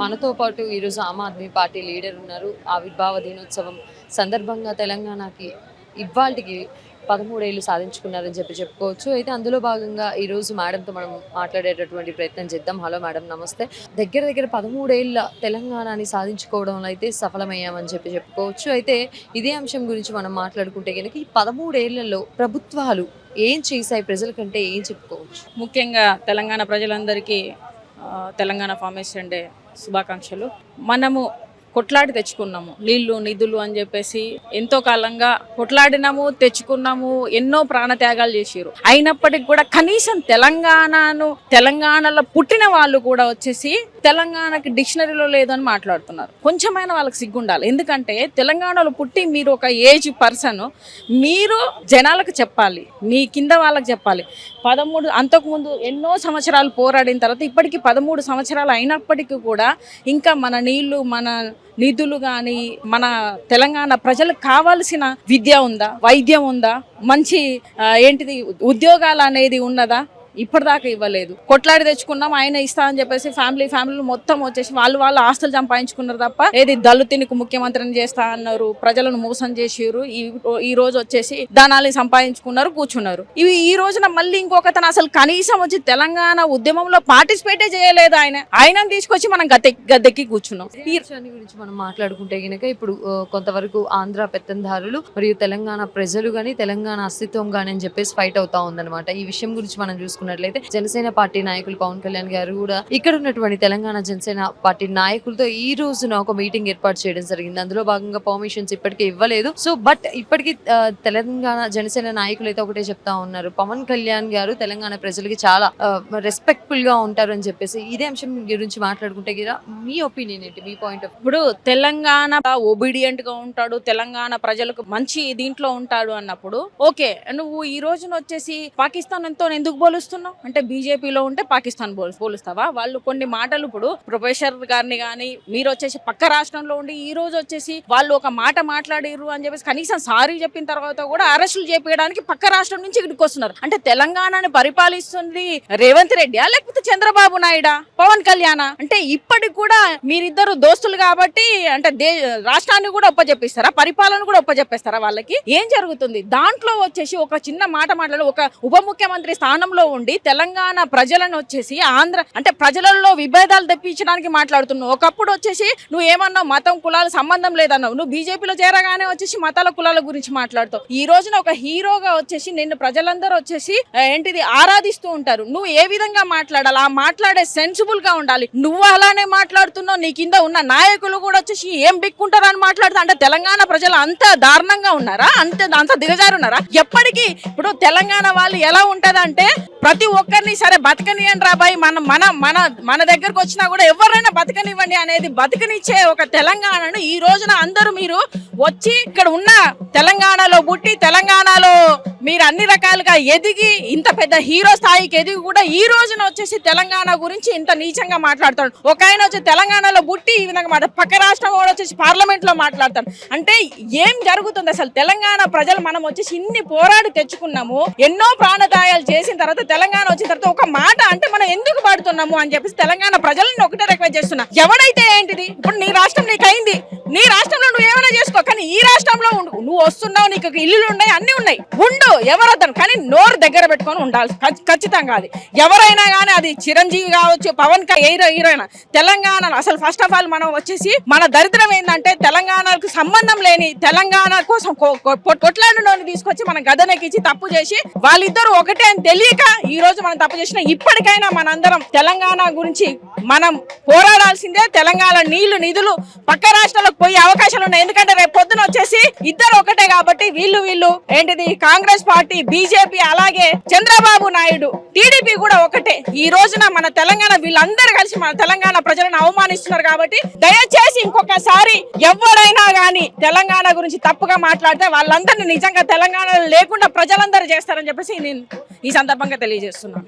మనతో పాటు ఈరోజు ఆమ్ ఆద్మీ పార్టీ లీడర్ ఉన్నారు. ఆవిర్భావ దినోత్సవం సందర్భంగా తెలంగాణకి ఇవాల్టికి 13 ఏళ్ళు సాధించుకున్నారని చెప్పుకోవచ్చు. అయితే అందులో భాగంగా ఈరోజు మేడంతో మనం మాట్లాడేటటువంటి ప్రయత్నం చేద్దాం. హలో మేడం, నమస్తే. దగ్గర 13 ఏళ్ళ తెలంగాణని సాధించుకోవడంలో అయితే సఫలమయ్యామని చెప్పుకోవచ్చు. అయితే ఇదే అంశం గురించి మనం మాట్లాడుకుంటే కనుక ఈ 13 ఏళ్లలో ప్రభుత్వాలు ఏం చేశాయి ప్రజలకంటే ఏం చెప్పుకోవచ్చు? ముఖ్యంగా తెలంగాణ ప్రజలందరికీ తెలంగాణ ఫార్మేషన్ డే శుభాకాంక్షలు. మనము కొట్లాడి తెచ్చుకున్నాము నీళ్లు నిధులు అని చెప్పేసి ఎంతో కాలంగా కొట్లాడినాము, తెచ్చుకున్నాము, ఎన్నో ప్రాణత్యాగాలు చేసారు. అయినప్పటికీ కూడా కనీసం తెలంగాణలో పుట్టిన వాళ్ళు కూడా వచ్చేసి తెలంగాణకి డిక్షనరీలో లేదని మాట్లాడుతున్నారు. కొంచెమైనా వాళ్ళకి సిగ్గుండాలి. ఎందుకంటే తెలంగాణలో పుట్టి మీరు ఒక ఏజ్ పర్సన్, మీరు జనాలకు చెప్పాలి, మీ కింద వాళ్ళకి చెప్పాలి. 13 అంతకుముందు ఎన్నో సంవత్సరాలు పోరాడిన తర్వాత ఇప్పటికీ 13 సంవత్సరాలు అయినప్పటికీ కూడా ఇంకా మన నీళ్లు, మన నిధులు కానీ, మన తెలంగాణ ప్రజలకు కావాల్సిన విద్య ఉందా, వైద్యం ఉందా, మంచి ఉద్యోగాలు అనేది ఉన్నదా? ఇప్పటిదాకా ఇవ్వలేదు. కొట్లాడి తెచ్చుకున్నాం, ఆయన ఇస్తా అని చెప్పేసి ఫ్యామిలీలు మొత్తం వచ్చేసి వాళ్ళు ఆస్తులు సంపాదించుకున్నారు తప్ప ఏది దళితునికి ముఖ్యమంత్రిని చేస్తా అన్నారు, ప్రజలను మోసం చేసిరు. ఈ రోజు వచ్చేసి ధనాన్ని సంపాదించుకున్నారు, కూర్చున్నారు. ఈ రోజున మళ్ళీ ఇంకొకతను అసలు కనీసం వచ్చి తెలంగాణ ఉద్యమంలో పార్టిసిపేటే చేయలేదు. ఆయన తీసుకొచ్చి మనం గద్దెక్కి కూర్చున్నాం. ఈ విషయాన్ని గురించి మనం మాట్లాడుకుంటే కనుక ఇప్పుడు కొంతవరకు ఆంధ్ర పెత్తందారులు మరియు తెలంగాణ ప్రజలు గానీ, తెలంగాణ అస్తిత్వం గానీ అని చెప్పేసి ఫైట్ అవుతా ఉందన్నమాట. ఈ విషయం గురించి మనం చూసుకున్నట్లయితే జనసేన పార్టీ నాయకులు పవన్ కళ్యాణ్ గారు కూడా ఇక్కడ ఉన్నటువంటి తెలంగాణ జనసేన పార్టీ నాయకులతో ఈ రోజున ఒక మీటింగ్ ఏర్పాటు చేయడం జరిగింది. అందులో భాగంగా పర్మిషన్స్ ఇప్పటికే ఇవ్వలేదు. సో బట్ ఇప్పటికీ తెలంగాణ జనసేన నాయకులు అయితే ఒకటే చెప్తా ఉన్నారు, పవన్ కళ్యాణ్ గారు తెలంగాణ ప్రజలకి చాలా రెస్పెక్ట్ఫుల్ గా ఉంటారు అని చెప్పేసి. ఇదే అంశం గురించి మాట్లాడుకుంటే కదా మీ ఒపీనియన్ ఏంటి, మీ పాయింట్ ఆఫ్? ఇప్పుడు తెలంగాణ ఒబీడియంట్ గా ఉంటాడు, తెలంగాణ ప్రజలకు మంచి దీంట్లో ఉంటాడు అన్నప్పుడు ఓకే, నువ్వు ఈ రోజున వచ్చేసి పాకిస్తాన్ ఎంతో ఎందుకు పోలుస్తున్నావు? అంటే బీజేపీలో ఉంటే పాకిస్తాన్ పోలుస్తావా? వాళ్ళు కొన్ని మాటలు ఇప్పుడు ప్రొఫెసర్ గారిని కానీ మీరు వచ్చేసి పక్క రాష్ట్రంలో ఉండి ఈ రోజు వచ్చేసి వాళ్ళు ఒక మాట మాట్లాడారు అని చెప్పేసి కనీసం సారీ చెప్పిన తర్వాత కూడా అరెస్టులు చేపించడానికి పక్క రాష్ట్రం నుంచి ఇక్కడికి వస్తున్నారు. అంటే తెలంగాణని పరిపాలిస్తుంది రేవంత్ రెడ్డియా లేకపోతే చంద్రబాబు నాయుడా, పవన్ కళ్యాణ్? అంటే ఇప్పటికి కూడా మీరిద్దరు దోస్తులు కాబట్టి అంటే రాష్ట్రాన్ని కూడా ఒప్పజెప్పిస్తారా, పరిపాలన కూడా ఒప్పజెప్పేస్తారా? వాళ్ళకి ఏం జరుగుతుంది? దాంట్లో వచ్చేసి ఒక చిన్న మాట మాట్లాడి ఒక ఉప ముఖ్యమంత్రి స్థానంలో ఉండి తెలంగాణ ప్రజలను వచ్చేసి ఆంధ్ర అంటే ప్రజలలో విభేదాలు తెప్పించడానికి మాట్లాడుతున్నావు. ఒకప్పుడు వచ్చేసి నువ్వు ఏమన్నావు, మతం కులాల సంబంధం లేదన్నావు. నువ్వు బీజేపీలో చేరగానే వచ్చేసి మతాల కులాల గురించి మాట్లాడుతావు. ఈ రోజున ఒక హీరోగా వచ్చేసి నిన్ను ప్రజలందరూ వచ్చేసి ఆరాధిస్తూ ఉంటారు. నువ్వు ఏ విధంగా మాట్లాడాలి, ఆ మాట్లాడే సెన్సిబుల్ గా ఉండాలి. నువ్వు అలానే మాట్లాడుతున్నావు, నీ కింద ఉన్న నాయకులు కూడా వచ్చేసి ఏం బిక్కుంటారు అని మాట్లాడుతా. అంటే తెలంగాణ ప్రజలు అంత దారుణంగా ఉన్నారా, అంత దిగజారున్నారా? ఎప్పటికీ ఇప్పుడు తెలంగాణ వాళ్ళు ఎలా ఉంటదంటే ప్రతి ఒక్కరిని సరే బతకనియండి రా బాయ్, మన దగ్గరకు వచ్చినా కూడా ఎవరైనా బతకనివ్వండి అనేది బతకనిచ్చే ఒక తెలంగాణను ఈ రోజున అందరూ మీరు వచ్చి ఇక్కడ ఉన్న తెలంగాణలో పుట్టి తెలంగాణలో మీరు అన్ని రకాలుగా ఎదిగి ఇంత పెద్ద హీరో స్థాయికి ఎదిగి కూడా ఈ రోజున వచ్చేసి తెలంగాణ గురించి ఇంత నీచంగా మాట్లాడతాడు. ఒక ఆయన వచ్చి తెలంగాణలో పుట్టి ఈ విధంగా పక్క రాష్ట్రం కూడా వచ్చేసి పార్లమెంట్ లో మాట్లాడతాడు. అంటే ఏం జరుగుతుంది అసలు? తెలంగాణ ప్రజలు మనం వచ్చేసి ఇన్ని పోరాడి తెచ్చుకున్నాము, ఎన్నో ప్రాణదాయాలు చేసిన తర్వాత తెలంగాణ వచ్చిన తర్వాత ఒక మాట అంటే మనం ఎందుకు పాడుతున్నాము అని చెప్పేసి తెలంగాణ ప్రజలను ఒకటే రిక్వెస్ట్ చేస్తున్నా. ఎవడైతే ఏంటిది, ఇప్పుడు నీ రాష్ట్రం నీకు అయింది, నీ రాష్ట్రంలో నువ్వు ఏమైనా చేసుకో, కానీ ఈ రాష్ట్రంలో నువ్వు వస్తున్నావు, నీకు ఇల్లులు ఉన్నాయి, అన్ని ఉన్నాయి, ఉండు, ఎవరొద్దాను, కానీ నోరు దగ్గర పెట్టుకొని ఉండాలి ఖచ్చితంగా. అది ఎవరైనా కానీ, అది చిరంజీవి కావచ్చు, పవన్ హీరోయిన్ తెలంగాణ అసలు ఫస్ట్ ఆఫ్ ఆల్ మనం వచ్చేసి మన దరిద్రం ఏంటంటే తెలంగాణకు సంబంధం లేని తెలంగాణ కోసం కొట్లాడినోని తీసుకొచ్చి మన గదనెక్కించి తప్పు చేసి వాళ్ళిద్దరు ఒకటే అని తెలియక ఈ రోజు మనం తప్పు చేసిన. ఇప్పటికైనా మనందరం తెలంగాణ గురించి మనం పోరాడాల్సిందే. తెలంగాణ నీళ్లు నిధులు పక్క రాష్ట్రాలకు పోయే అవకాశాలు ఉన్నాయి. ఎందుకంటే రేపు పొద్దున వచ్చేసి ఇద్దరు ఒకటే కాబట్టి వీళ్ళు కాంగ్రెస్ పార్టీ, బీజేపీ, అలాగే చంద్రబాబు నాయుడు, టీడీపీ కూడా ఒకటే. ఈ రోజున మన తెలంగాణ వీళ్ళందరూ కలిసి మన తెలంగాణ ప్రజలను అవమానిస్తున్నారు. కాబట్టి దయచేసి ఇంకొకసారి ఎవరైనా గానీ తెలంగాణ గురించి తప్పుగా మాట్లాడితే వాళ్ళందరినీ నిజంగా తెలంగాణలో లేకుండా ప్రజలందరూ చేస్తారని చెప్పేసి నేను ఈ సందర్భంగా తెలియజేస్తున్నాను.